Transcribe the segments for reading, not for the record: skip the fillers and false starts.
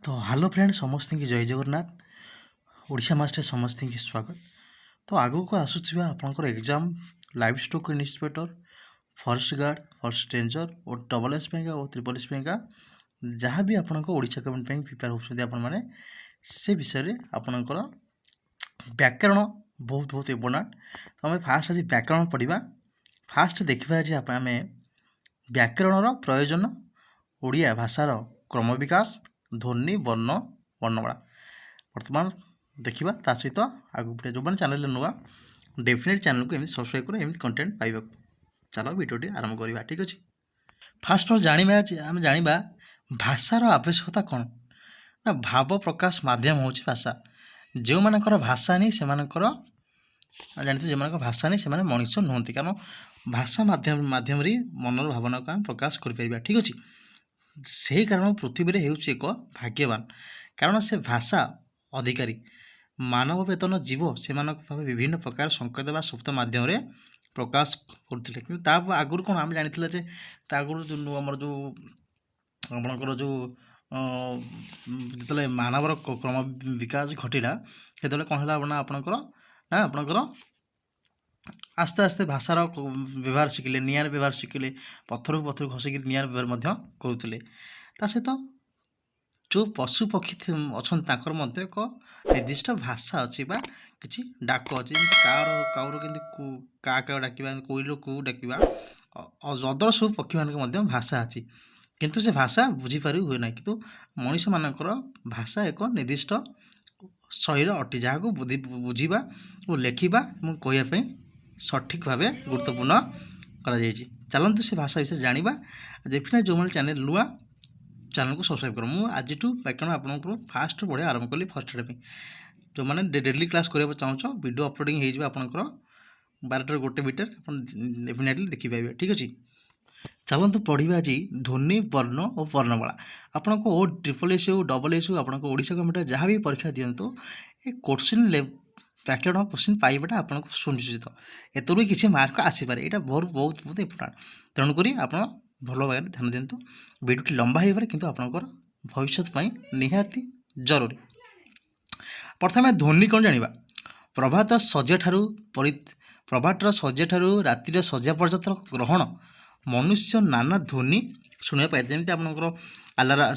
तो hello friend समस्त की जय जगन्नाथ ओडिशा मास्टर समस्त की स्वागत। तो आगु को आसूबा आपंकर exam live stock inspector forest guard forest ranger और डबल एस और ट्रिपल एस जहाँ भी आपण ओडिशा गवर्नमेंट प्रिपेयर होती आपने से विषय में आपणकर व्याकरण बहुत बहुत इम्पोर्टाट। तो आम फास्ट आज व्याकरण पढ़ा। फास्ट देखा आज आम व्याकरण प्रयोजन ओडिया भाषार क्रम विकास ध्वनि वर्ण वर्णमाला बर्तमान देखा ता सहित आगे जो मैंने चैनल नुआ डेफिनेट चैनल को एमती सब्सक्राइब कर एमती कंटेंट पाइबा। चलो वीडियोटी आरंभ करवा। ठीक अच्छे फास्ट जाना आम जाना भाषार आवश्यकता कौन ना भाव प्रकाश माध्यम हूँ भाषा। जो मानकर भाषा नहीं से जानते जो मान भाषा नहीं से मनुष्य नुहति कारण भाषा माध्यम मनर भावना को आम प्रकाश कर। ठीक अच्छे से कारण पृथ्वी एक भाग्यवान कारण से भाषा अधिकारी मानव वेतन जीव से विभिन्न प्रकार संकेत व शब्द माध्यम प्रकाश करते कि आगुरी कौन आम जानी आगुरी जो आम जो आपणकर जो जो मानवर क्रम विकास घटिला से कौन है आपणकर ना आपणकर आस्ते आस्ते भाषार व्यवहार शिखिले निआर व्यवहार शिखिले पत्थर को पत्थर घसिक निआर व्यवहार करुले सहित जो पशु पक्षी अच्छा एक निर्दिष्ट भाषा अच्छी कि डाक अच्छी काउर का डाक कोईल को डाक अदर सब पक्षी मान भाषा अच्छी किंतु से भाषा बुझीपार हुए ना कि मनीष मानकर भाषा एक निर्दिष्ट शैली अटे जहाँ को बुझा और लेखा और कहवाई सठिक भाव गुरुत्वपूर्ण करा चलते से भाषा विषय जाना देखना जो मैंने चैनल नुआ चैनल को सब्सक्राइब कर मुझे आज व्याकरण आपको फास्ट पढ़ा आरंभ कली फर्स्ट टाइम जो मैंने डेली क्लास करने चाहो वीडियो अपलोडिंग होकर 12 गोटे भितर डेफिनेटली देखिपारे। ठीक अच्छे चलते पढ़ा आज ध्वनि वर्ण और वर्णमाला आपन को ट्रिपल एस हो डबल एस हो आपको ओडिशा गवर्नमेंट जहाँ भी परीक्षा दिंतु ये क्वेश्चन व्याकरण क्वेश्चन पाइबाटा आपको सुनिश्चित एत भी किसी मार्क आसपे यहाँ बहुत बहुत बहुत इम्पोर्टाट तेणुक आप भल भाव ध्यान दिंतु वीडियोटी लंबा हो पारे किंतु आपंकर भविष्य निहाती जरूरी। प्रथम ध्वनि कौन जाना प्रभात सज्जा ठारू प्रभातर सज्जा ठारू रातिर सज्जा पर्यंत ग्रहण मनुष्य नाना ध्वनि शुणा पाए जमी आपंकर आलारा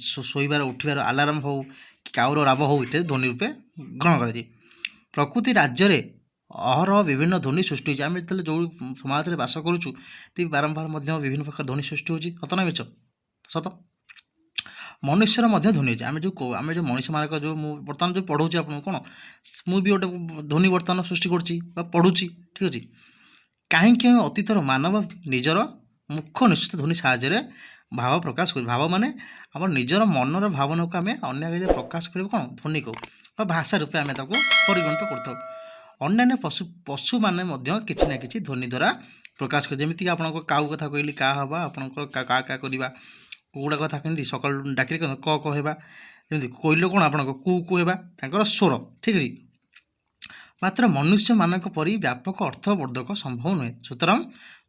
शोबार उठार आलाराम हो कि काउर राब हो इत्यादि ध्वनि रूपे ग्रहण कर प्रकृति राज्य में अहरह विभिन्न ध्वनि सृष्टि होती आम जो समाज में बास करुचु बारंबार विभिन्न प्रकार ध्वनि सृष्टि होती सत ना मिछ सत मनुष्यर ध्वनि होती आम जो मनीष मानक जो बर्तमान जो पढ़ाऊँ आपको कौन मुझे गोटे ध्वनि बर्तमान सृष्टि करुँची पढ़ुची। ठीक अच्छे कहीं अतीतर मानव निजर मुख्य निश्चित ध्वनि साहाय्य भाव प्रकाश कर भाव माने आम निजर मनर भावना को आम अन्य प्रकाश कर कौन ध्वनि को भाषा रूपे आम परिगणित कर अन्य पशु पशु मैंने किसी ना कि ध्वनि द्वारा प्रकाश कर जमीक आप काऊ कथा कहली का हवा आपंकर का करवा कुकुड़ा कथा कमी सकाल डाक क कहवा जमी कोईल कौन आप कु कहवा स्वर। ठीक अच्छे मात्र मनुष्य मानक परी व्यापक अर्थवर्धक संभव नुहे सुतरां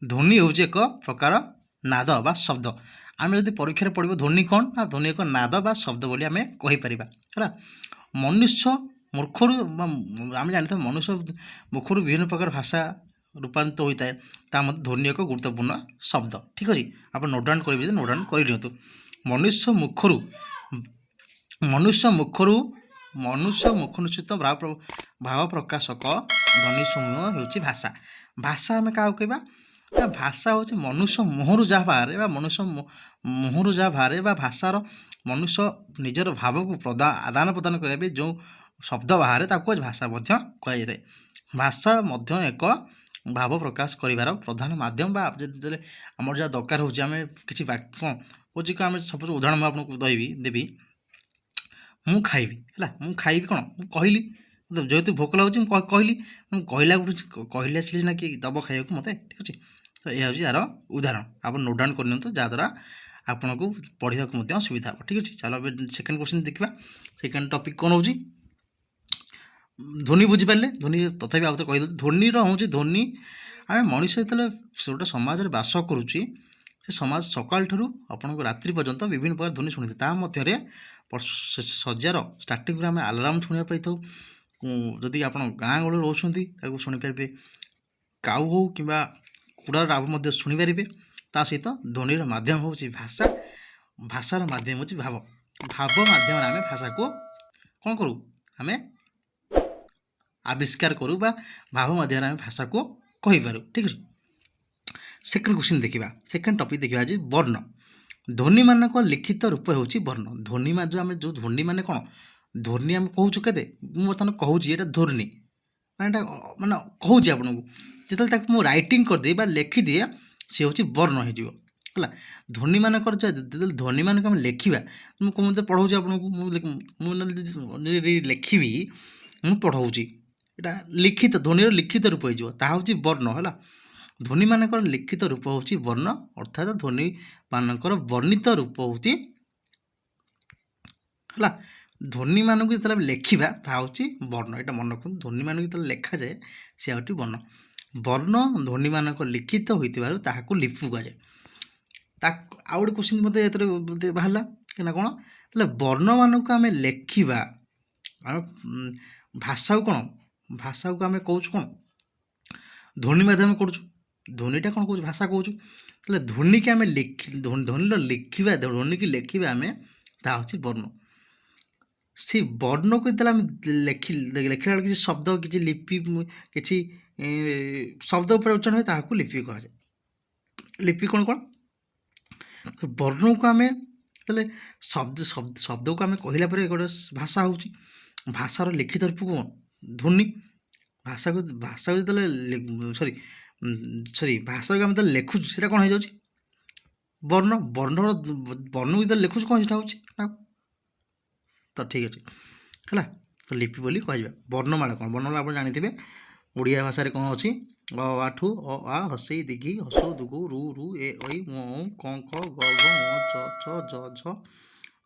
ध्वनि हूँ एक प्रकार नाद बा शब्द आम जब परीक्षा पढ़ ध्वनि कौन ना ध्वनि एक नाद बा शब्द बोली आम कहीपर है मनुष्य मूर्खर आम जानते मनुष्य मुखर विभिन्न प्रकार भाषा रूपांतरित होता है ध्वनि एक गुरुत्वपूर्ण शब्द। ठीक अच्छे आप नोट डाउन करेंगे नोट डाउन कर दिंतु मनुष्य मुखर मनुष्य मुख निश्चित भाव प्रकाशक ध्वनि समूह हो भाषा। भाषा आम क्या कहवा भाषा हूँ मनुष्य मुहर जहाँ बाहर मनुष्य मुहर जहाँ बाहर भाषार मनुष्य निजर भाव को आदान प्रदान करने जो शब्द बाहर भाषा कहुए भाषा एक भाव प्रकाश कर प्रधान माध्यम आम जहाँ दरकार हो किसी कौन बुझे आम सपोज उदाहरण मैं आपको देवी मु खाइबी है मु खाइबी कौन मु कहली जेहेतु भोक लगुच कहली कहला कहले ना कि दब खाइक मत। ठीक अच्छे तो यह हूँ यार उदाहरण आप नोट डाउन कर जहाँद्वारा आपन को पढ़ा को सुविधा हो। ठीक अच्छे चलो सेकेंड क्वेश्चन देखा सेकेंड टॉपिक कौन हो ध्वनि बुझीपारे ध्वनि तथापि आउ कहीदे ध्वनि हूँ ध्वनि आम मनीष जो गोटे समाज में बास करुच्ची से समाज सकाल ठारू आपन रात्रि पर्यंत विभिन्न प्रकार ध्वनि शुणी ता मध्य सजार स्टार्टिंग आम आलाराम शुणा पाई था। जदि आप गाँ गहली रोच शुणिपारे काऊ हो कि कुड़ार राव शुणिपारे ता सहित ध्वनि माध्यम हूँ भाषा भाषार माध्यम हूँ भाव भाव माध्यम आम भाषा को कौन करूँ आम आविष्कार करूँ बा भाव माध्यम आम भाषा को कहीपर। ठीक है सेकेंड क्वेश्चन देखा सेकेंड टॉपिक देखा आज वर्ण ध्वनि मानक लिखित रूप हूँ वर्ण ध्वनि जो आम जो ध्वनि मान कौन ध्वनि आम कहूँ के बर्तमान कहूँ ये ध्वनि माने माने कहूँ आपन को जो रईटिंग करदे लिखिदिए सी हूँ वर्ण हो ध्वनि मानक ध्वनि मानक आम लिखा मुझे पढ़ाऊँ आपन को लिखी मुझे पढ़ाऊँ यहाँ लिखित ध्वनि लिखित रूप हो वर्ण है ध्वनि मानकर लिखित रूप हूँ वर्ण अर्थात ध्वनि मानकर वर्णित रूप हूँ है ध्वनि मानक जो लिखा हूँ वर्ण यहाँ मन रखु ध्वनि मानक जो लिखा जाए सी हूँ वर्ण वर्ण ध्वनि मानक लिखित होता लिपि कहुए आउ गोटे क्वेश्चन मतलब बाहर कि कौन वर्ण मानक आम लिखा भाषा को कौन भाषा को आम कौच कौन ध्वनि माध्यम करूँ ध्वनिटा कौन कौच भाषा कौच ध्वनि की आम ध्वनि लिखा ध्वनि की लिखा आम हूँ वर्ण से वर्ण को जो लिखला किसी शब्द किसी लिपि किसी शब्द उपर उच्चारण हुए लिपि कहुए लिपि कौन कौन वर्ण को आम शब्द शब्द शब्द को आम कहला गोटे भाषा हूँ भाषार लिखित रूप कौन ध्वनि भाषा को जो सॉरी सॉरी भाषा को आम जो लिखुँ से कौन हो वर्ण वर्ण वर्ण को जो लिखुँ कौन से हूँ तो ठीक अच्छे है तो लिपि बोली कह वर्णमाला कौन वर्णमाला आप जानते ओडिया भाषा कौन अच्छी अ आठू अ आ हसई दिघी हसो दुगु रु रु ए ऐ म क ख ग घ ङ च छ ज झ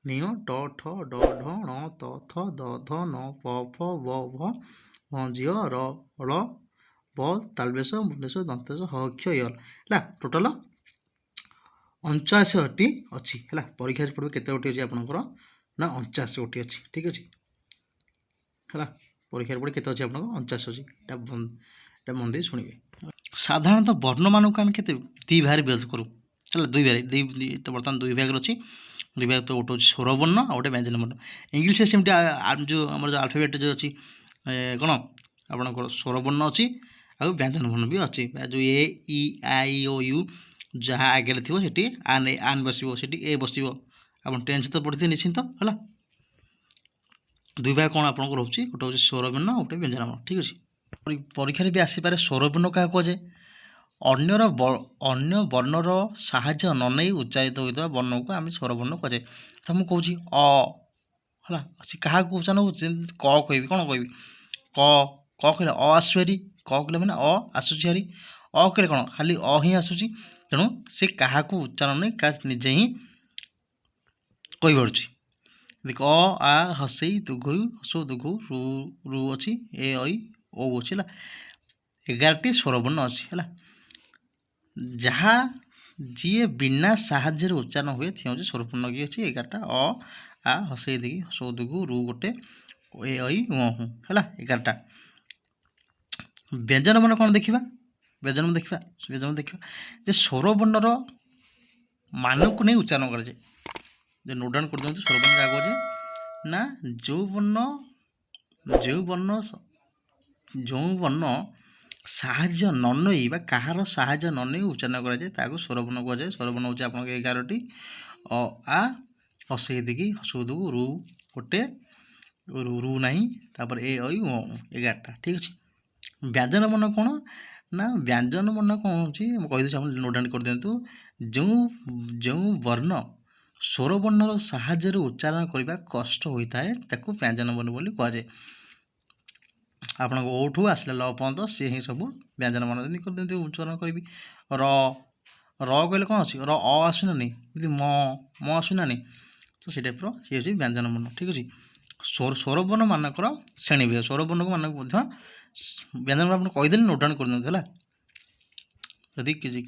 निय ट ठ ड ढ ण त थ द ध न प फ ब भ म झ र ळ ब तालबेश मुंडेश दंतेश ह क्ष य है टोटाल 49टी अच्छी है परीक्षा पढ़े केते गोटी अच्छी आपंकर ना 49 गोटी अच्छी ठीक अच्छे है परीक्षा पढ़े के अच्छे आप 49 अच्छी मन दे शुणे साधारणतः वर्ण मानक आम के दी भाग विभक्त करूँ है दुई भाग बर्तमान दुई भाग अच्छी दुई भाग तो गोटे स्वर वर्ण आ गए व्यंजन वर्ण इंग्लीश सेमती जो आम आल्फाबेट जो अच्छी कौन आपंकर स्वर वर्ण अच्छी आ व्यंजन वर्ण भी अच्छी जो ए इ आई ओ यू जहाँ आगे थी सेठी आन बस ए बस आप टेन्स तो पढ़ी निश्चिंत है दुई भाग कौन आप रोचे गोटे हूँ स्वर वर्ण गोटे व्यंजन वर्ण ठीक अच्छे परीक्षा भी आसपे स्वर वर्ण क्या कहुए अन्यर अन्य वर्णर साहाय्य न नहीं उच्चारित होता वर्ण को आम स्वर वर्ण कहुए तो मुझे कहूँ है क्या उच्चारण हो क कह कौन कह क कहले अ आसुरी क कहले मैंने अ आसूरी अ कहले कौन खाली अ ही आसूसी तेणु से क्या उच्चारण नहीं क्या निजे ही कहीपी देख अ आ हसई दुघु हसो दुघु रु रु अच्छी ए ऐ ओ अच्छी है 11टी स्वरवर्ण अच्छी है जहाँ जी बिना साहाଯ୍य उच्चारण हुए थी हूँ स्वरपूर्ण की अच्छी 11टा अ आ हसई देखी हसो दुघु रु गोटे ए ऐ ओ हूँ है 11टा व्यंजन वर्ण कौन देखा व्यंजन देखा जे स्वरवर्णर मान को नहीं उच्चारण कराए जो नोट डाउन कर दिखाँ स्वरवर्ण क्या कहे ना जो वर्ण साहाय्य न नहीं कहार साहाय्य न नहीं उच्चारण कराए स्वरवर्ण कहुए स्वरवर्ण हूँ आप 11टी अ आ हसई दिखी हसो दुगु रु गोटे रु ना तापर ए ऐ ओ 11टा ठीक अच्छे व्यंजन वर्ण कौन ना व्यंजन वर्ण कौन हो कहीदे आप नोट डाउन कर दिंतु जो वर्ण स्वरवर्णर साहाय्य उच्चारण करने कष्ट होता है ताको व्यंजन वर्ण बोली कहुए आप ओठू आसला ल पर्यंत सी ही सब व्यंजन वर्ण कर दिंतु उच्चारण करी र र कहले कौन अच्छी र अ आसुना नहीं म आसुना नहीं तो से टाइप सी हूँ व्यंजन वर्ण ठीक अच्छे स्वरवर्ण मानकर श्रेणी स्वरवर्ण को मानक व्यंजन वर्ण आप कहीदेली नोट डाउन कर दिखाँ ଯଦି କିଛି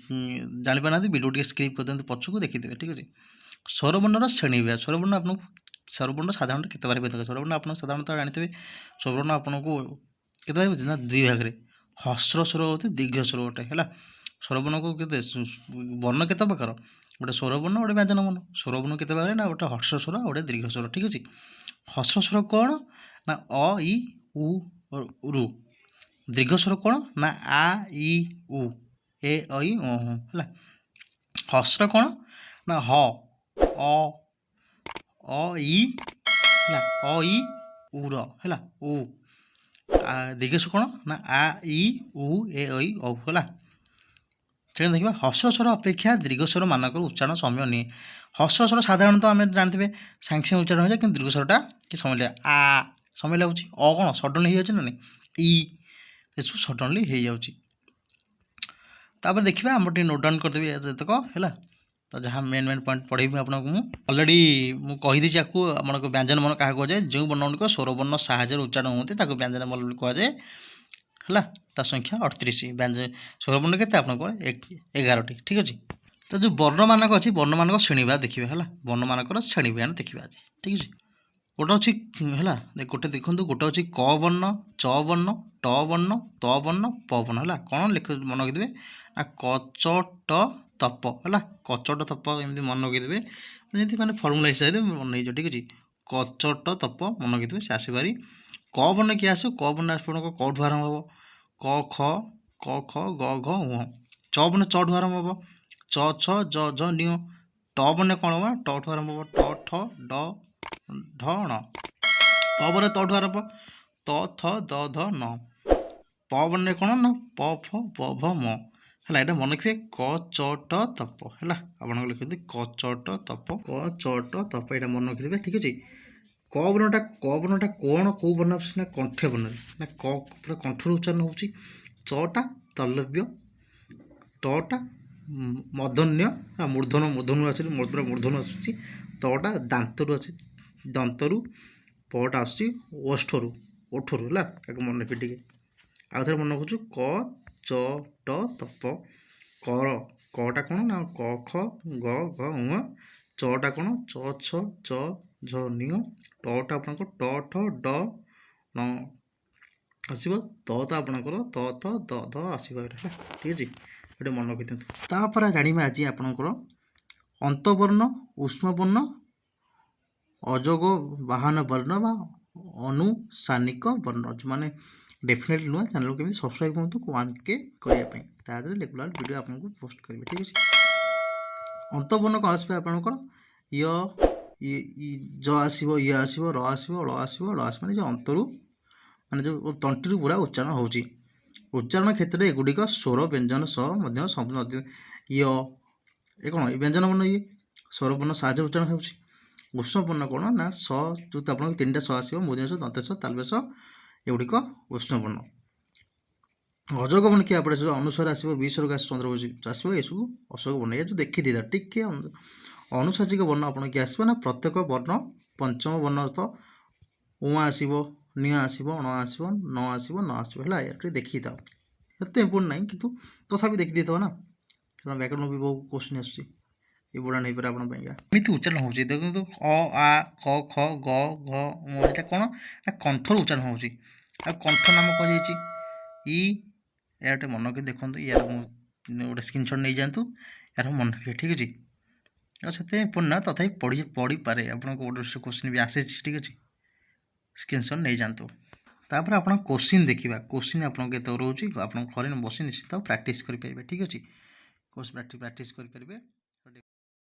ଜାଣିପାରୁନାହାନ୍ତି ଭିଡ଼ିଓ ସ୍କ୍ରିପ୍ କରିଦିଅନ୍ତୁ ପଛକୁ ଦେଖିଦେବେ ଠିକ୍ ଅଛି। ସ୍ୱରବର୍ଣ୍ଣର ଶ୍ରେଣୀବିଭାଗ ସ୍ୱରବର୍ଣ୍ଣ ଆପଣଙ୍କୁ ସ୍ୱରବର୍ଣ୍ଣ ସାଧାରଣତଃ କେତେ ଭାଗରେ ବିଭକ୍ତ ସ୍ୱରବର୍ଣ୍ଣ ଆପଣ ସାଧାରଣତଃ ଜାଣିଥିବେ ସ୍ୱରବର୍ଣ୍ଣ ଆପଣଙ୍କୁ କେତେ ଭାଗ ନା 2 ଭାଗରେ ହ୍ରସ୍ୱ ସ୍ୱର ଗୋଟେ ଦୀର୍ଘ ସ୍ୱର ଗୋଟେ ହେଲା। ସ୍ୱରବର୍ଣ୍ଣକୁ କେତେ ବର୍ଣ୍ଣ କେତେ ପ୍ରକାର ଗୋଟେ ସ୍ୱରବର୍ଣ୍ଣ ଗୋଟେ ବ୍ୟଞ୍ଜନ ବର୍ଣ୍ଣ। ସ୍ୱରବର୍ଣ୍ଣ କେତେ ଭାଗରେ ନା ଗୋଟେ ହ୍ରସ୍ୱ ସ୍ୱର ଗୋଟେ ଦୀର୍ଘ ସ୍ୱର ଠିକ୍ ଅଛି। ହ୍ରସ୍ୱ ସ୍ୱର କ'ଣ ନା ଅ ଇ ଉ ରୁ। ଦୀର୍ଘ ସ୍ୱର କ'ଣ ନା ଆ ଇ ଉ ଏ ଐ ଓ ହେଲା। ହ୍ରସ୍ୱ କ'ଣ ନା ହ ଅ ଇ ହେଲା ଅ ଇ ଉ ର ହେଲା ଉ। ଦୀର୍ଘ ସ୍ୱର କ'ଣ ନା ଆ ଇ ଉ ଏ ଐ ଔ ହେଲା। ସେଠି ଦେଖିବା ହ୍ରସ୍ୱ ସ୍ୱର ଅପେକ୍ଷା ଦୀର୍ଘ ସ୍ୱର ମାନଙ୍କର ଉଚ୍ଚାରଣ ସମୟ ନିଏ। ହ୍ରସ୍ୱ ସ୍ୱର ସାଧାରଣତଃ ଆମେ ଜାଣିଥିବେ ସାଙ୍ଗେ ସାଙ୍ଗେ ଉଚ୍ଚାରଣ ହୋଇଯାଏ, କିନ୍ତୁ ଦୀର୍ଘ ସ୍ୱରଟା କି ସମୟ ଲାଗେ। ଆ ସମୟ ଲାଗୁଛି, ଅ କ'ଣ ସଡନ୍ଲି ହେଇଯାଉଛି ନା ନାଇଁ, ଇ ଏସବୁ ସଡନ୍ଲି ହେଇଯାଉଛି। ତାପରେ ଦେଖିବା ଆମର ଟିକେ ନୋଟ୍ ଡାଉନ୍ କରିଦେବି ଯେତକ ହେଲା। ତ ଯାହା ମେନ୍ ପଏଣ୍ଟ ପଢ଼େଇବି ଆପଣଙ୍କୁ ମୁଁ ଅଲରେଡ଼ି ମୁଁ କହିଦେଇଛି ଆକୁ ଆପଣଙ୍କ ବ୍ୟଞ୍ଜନ ବର୍ଣ୍ଣ କାହାକୁ କୁହାଯାଏ ଯେଉଁ ବର୍ଣ୍ଣଗୁଡ଼ିକ ସ୍ୱରବର୍ଣ୍ଣ ସାହାଯ୍ୟରେ ଉଚ୍ଚାରଣ ହୁଅନ୍ତି ତାକୁ ବ୍ୟଞ୍ଜନ ବର୍ଣ୍ଣ ବୋଲି କୁହାଯାଏ ହେଲା। ତା ସଂଖ୍ୟା 38 ସ୍ୱରବର୍ଣ୍ଣ କେତେ ଆପଣଙ୍କର 11ଟି ଠିକ୍ ଅଛି। ତ ଯେଉଁ ବର୍ଣ୍ଣମାନଙ୍କ ଅଛି ବର୍ଣ୍ଣମାନଙ୍କ ଶ୍ରେଣୀବିଭାଗ ଦେଖିବା ହେଲା। ବର୍ଣ୍ଣମାନଙ୍କର ଶ୍ରେଣୀବିଭାଗ ଦେଖିବା ଆଜି ଠିକ୍ ଅଛି। ଗୋଟେ ଅଛି ହେଲା ଗୋଟେ ଦେଖନ୍ତୁ ଗୋଟେ ଅଛି କ ବର୍ଣ୍ଣ ଚ ବର୍ଣ୍ଣ ଟ ବର୍ଣ୍ଣ ତ ବର୍ଣ୍ଣ ପ ବର୍ଣ୍ଣ ହେଲା। କ'ଣ ମନେ ରଖିଦେବେ ନା କଚଟ ତପ ହେଲା। କଚଟ ତପ ଏମିତି ମନେ ରଖିଦେବେ ଯେମିତି ମାନେ ଫର୍ମୁଲା ହିସାବରେ ମନେ ହେଇଯିବ ଠିକ୍ ଅଛି। କଚଟ ତପ ମନେ ରଖିଦେବେ ସେ ଆସିବାରି। କ ବର୍ଣ୍ଣ କିଏ ଆସିବ କ ବର୍ଣ୍ଣ ଆପଣଙ୍କ କଠୁ ଆରମ୍ଭ ହେବ କ ଖ ଗ ଘ ଙ। ଚ ବର୍ଣ୍ଣ ଚ ଠୁ ଆରମ୍ଭ ହେବ ଚ ଛ ଜ ଝ ଞ। ଟ ବର୍ଣ୍ଣ କ'ଣ ହେବ ଟ ଠୁ ଆରମ୍ଭ ହେବ ଟ ଠ ଡ ଢ ଣ। ପ ବର୍ଣ୍ଣ ତ ଠୁ ଆରମ୍ଭ ତ ଥ ଦ ଧ ନ। ପ ବର୍ଣ୍ଣ କ'ଣ ନା ପ ଫ ପ ଭ ମ ହେଲା। ଏଇଟା ମନେ ରଖିବେ କ ଚ ଟ ତପ ହେଲା। ଆପଣଙ୍କ ଲେଖନ୍ତି କ ଚ ଟ ତପ କ ଚ ଟ ତପ ଏଇଟା ମନେ ରଖିଦେବେ ଠିକ୍ ଅଛି। କ ବର୍ଣ୍ଣଟା କ'ଣ କେଉଁ ବର୍ଣ୍ଣ ଆସୁଛି ନା କଣ୍ଠେ ବର୍ଣ୍ଣରେ ନା କ ପୁରା କଣ୍ଠରୁ ଉଚ୍ଚାରଣ ହେଉଛି। ଚଟା ତଲବ୍ୟ ଟଟା ମୂର୍ଧନ୍ୟ ମୂର୍ଧନ୍ୟ ଆସୁଛି ପୁରା ମୂର୍ଧନ୍ୟ ଆସୁଛି। ତଟା ଦାନ୍ତରୁ ଅଛି ଦନ୍ତରୁ। ପଟା ଆସୁଛି ଓଷ୍ଠରୁ ହେଲା। ତାକୁ ମନେ ରଖିବେ ଟିକେ ଆଉ ଥରେ ମନେ ରଖୁଛୁ କ ଚ ଟ ତପ। କଟା କ'ଣ ନା କ ଖ ଗ ଘ ଙ। ଚଟା କ'ଣ ଚ ଛ ଜ ଝ ଞ। ଟଟା ଆପଣଙ୍କର ଟ ଠ ଡ ଣ ଆସିବ। ତ ଆପଣଙ୍କର ତ ଥ ଦ ଧ ଆସିବ ଏଇଟା ହେଲା ଠିକ୍ ଅଛି। ଏଇଟା ମନେ ରଖିଦିଅନ୍ତୁ। ତାପରେ ଜାଣିବା ଆଜି ଆପଣଙ୍କର ଅନ୍ତବର୍ଣ୍ଣ ଉଷ୍ମବର୍ଣ୍ଣ ଅଯୋଗ ବାହନ ବର୍ଣ୍ଣ ବା ଅନୁସାନିକ ବର୍ଣ୍ଣ। ଯେଉଁମାନେ ଡେଫିନେଟଲି ନୁହେଁ ଚ୍ୟାନେଲକୁ କେମିତି ସବସ୍କ୍ରାଇବ୍ କରନ୍ତୁ 1K କରିବା ପାଇଁ ତା ଦେହରେ ରେଗୁଲାର ଭିଡ଼ିଓ ଆପଣଙ୍କୁ ପୋଷ୍ଟ କରିବେ ଠିକ୍ ଅଛି। ଅନ୍ତବର୍ଣ୍ଣ କ'ଣ ଆସିବ ଆପଣଙ୍କର ଜ ଆସିବ ଇଏ ଆସିବ ର ଆସିବ ଳ ଆସିବ ଳ ଆସିବ ମାନେ ଯେଉଁ ଅନ୍ତରୁ ମାନେ ଯେଉଁ ତଣ୍ଟିରୁ ପୁରା ଉଚ୍ଚାରଣ ହେଉଛି। ଉଚ୍ଚାରଣ କ୍ଷେତ୍ରରେ ଏଗୁଡ଼ିକ ସ୍ୱର ବ୍ୟଞ୍ଜନ ସହ ମଧ୍ୟ ଏ କ'ଣ ଏ ବ୍ୟଞ୍ଜନ ବର୍ଣ୍ଣ ଇଏ ସ୍ୱରବର୍ଣ୍ଣ ସାହାଯ୍ୟରେ ଉଚ୍ଚାରଣ ହେଉଛି। ଉଷ୍ମବର୍ଣ୍ଣ କ'ଣ ନା ସ ଯେଉଁ ଆପଣଙ୍କ 3ଟା ସ ଆସିବ ମୂର୍ଧନ୍ୟ ଦନ୍ତେଶ ତାଲବେଶ ଏଗୁଡ଼ିକ ଉଷ୍ମବର୍ଣ୍ଣ। ଅଯୋଗ ବର୍ଣ୍ଣ କିଏ ଆପଣ ଅନୁସାରେ ଆସିବ ବିସର୍ଗ ଚନ୍ଦ୍ର ଆସିବ ଏସବୁ ଅଶୋକ ବର୍ଣ୍ଣ। ଏ ଯେଉଁ ଦେଖିଦେଇଥା ଟିକେ ଅନୁସାଚିକ ବର୍ଣ୍ଣ ଆପଣ କିଏ ଆସିବ ନା ପ୍ରତ୍ୟେକ ବର୍ଣ୍ଣ ପଞ୍ଚମ ବର୍ଣ୍ଣ ତ ଉଁ ଆସିବ ନିଅ ଆସିବ ଣ ଆସିବ ନ ଆସିବ ନ ଆସିବ ହେଲା। ଏଇଟା ଟିକେ ଦେଖିଥାଅ ଏତେ ଇମ୍ପୋର୍ଟାଣ୍ଟ ନାହିଁ କିନ୍ତୁ ତଥାପି ଦେଖିଦେଇଥାଅ ନା କାରଣ ବ୍ୟାକରଣ ବି ବହୁ କୋଶ୍ଚିନ୍ ଆସୁଛି ଇମ୍ପୋର୍ଟାଣ୍ଟ ହେଇପାରେ ଆପଣଙ୍କ ପାଇଁକା। ଏମିତି ଉଚ୍ଚାରଣ ହେଉଛି ଦେଖନ୍ତୁ ଅ ଆ କ ଖ ଗ ଘ ଙ ଏଇଟା କ'ଣ ନା କଣ୍ଠରୁ ଉଚ୍ଚାରଣ ହେଉଛି। ଆଉ କଣ୍ଠ ନାମ କୁହାଯାଇଛି ଇ। ଏହାର ଗୋଟେ ମନେ ରଖି ଦେଖନ୍ତୁ ୟାର ଗୋଟେ ସ୍କ୍ରିନଶଟ୍ ନେଇଯାଆନ୍ତୁ ଏହାର ମନେ ରଖିବେ ଠିକ୍ ଅଛି। ଆଉ ସେତେ ଇମ୍ପୋର୍ଟାଣ୍ଟ ନା ତଥାପି ପଡ଼ିପାରେ ଆପଣଙ୍କୁ ଗୋଟେ କୋଶ୍ଚିନ୍ ବି ଆସିଛି ଠିକ୍ ଅଛି। ସ୍କ୍ରିନଶଟ୍ ନେଇଯାଆନ୍ତୁ। ତାପରେ ଆପଣ କୋଶ୍ଚିନ୍ ଦେଖିବା କୋଶ୍ଚିନ୍ ଆପଣଙ୍କ କେତେ ରହୁଛି ଆପଣ ଘରେ ବସି ନିଶ୍ଚିତ ପ୍ରାକ୍ଟିସ୍ କରିପାରିବେ ଠିକ୍ ଅଛି। ପ୍ରାକ୍ଟିସ୍ କରିପାରିବେ।